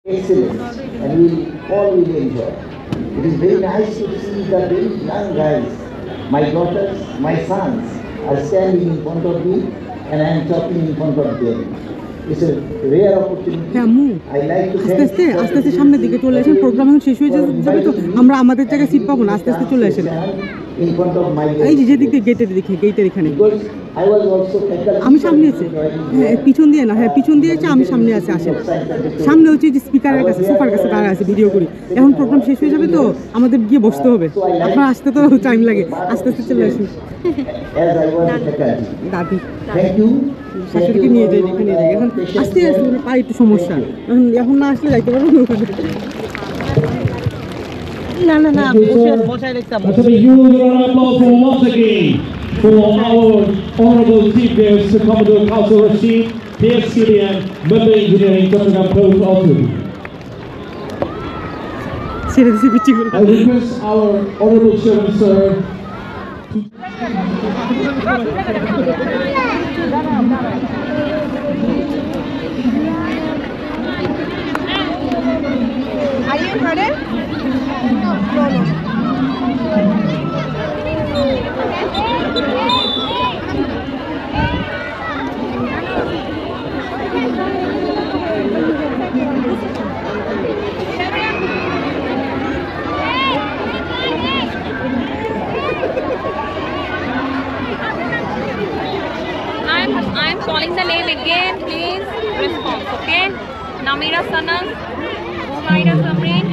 excellent, and we all will enjoy. It is very nice to see the very young guys, my daughters, my sons, are standing in front of me, and I am talking in front of them. It's a rare opportunity. I like to আস্তে আস্তে সামনের দিকে চলে আসেন। Programme এখন শেষ হয়ে যাবে তো আমরা আমাদের জায়গায় সিট পাবো না, আস্তে আস্তে চলে আসেন। এই যে যেদিক দিয়ে গেটের এখানে আমি সামনে আছি, হ্যাঁ পিছন দিয়ে না, হ্যাঁ পিছন দিয়ে আছে, আমি সামনে আছি। আসেন সামনে হচ্ছে যে স্পিকারের কাছে, সোফার কাছে দাঁড়া আছে, ভিডিও করি। এখন প্রোগ্রাম শেষ হয়ে যাবে তো আমাদের গিয়ে বসতে হবে, আপনার আসতে তো টাইম লাগে, আস্তে আস্তে চলে আসেন। দাদি শাশুড়িকে নিয়ে যাই, যেখানে যাই এখন আস্তে আস্তে পায়ে একটু সমস্যা, এখন না আসলে যাইতে পারবো না ওখানে। না না না বসায় দেখতাম। For our honorable chief guest, Commodore Council Rashid, PSCDM, Member Engineering, Chattanooga Post Office. I request our honorable chairman, sir, Are you ready? No. I'm calling the name again, please response, okay? Namira Sanas, Umaira Samrin,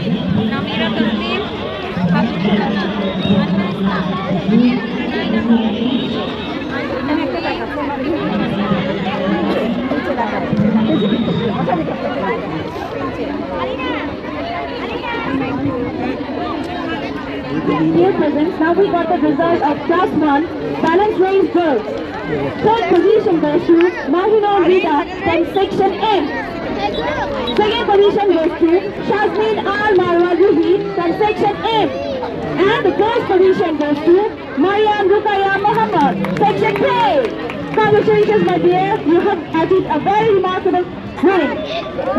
Namira Taslim, Dear presents, now we got the result of Class 1 Balance Range Girls. Third position goes to Mahino Rita from Section M. Second position goes to Shazmin R. Marwa Ruhi from Section M. And the first position goes to Mariam Rukaya Muhammad, Section K. Congratulations, my dear. You have achieved a very remarkable win.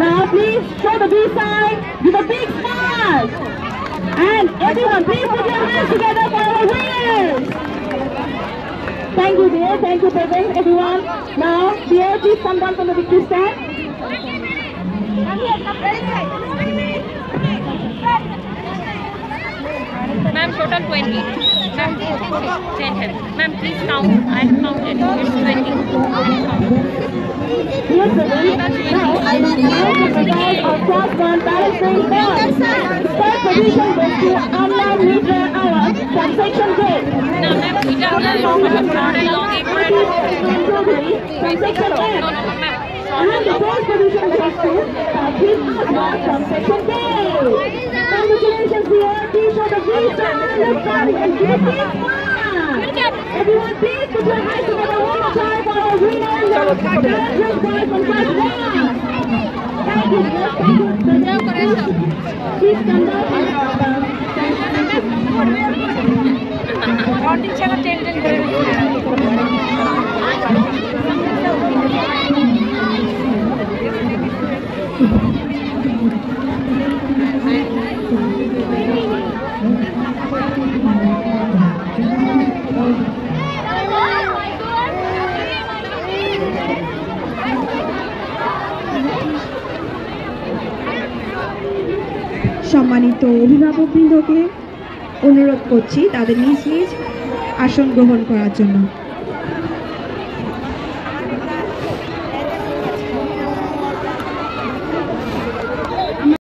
Now please show the B sign with a big smile. And everyone, please put your hands together for our winners. Thank you, dear. Thank you, everyone. Now, dear, please come down from the victory stand. Ma'am, total 20. Ma'am, 10. Ma'am, please count. I have counted. It's 20. Dear presents, now I will announce the result of Class 1 Balance Range Girls. Third position goes to Amna Mitra Awa from Section J. Now, ma'am, we got the short and long apron. From Section M. And the first position goes to Patrick Asma from Section K. Congratulations, dear. Please show the green sign, look back, and give a big smile. Everyone, please put your hands together one more time for our winner, Balance Range Girls from Class 1. Thank you, dear. Thank you. Please come down. সম্মানিত অভিভাবকবৃন্দকে অনুরোধ করছি তাদের নিজ নিজ আসন গ্রহণ করার জন্য।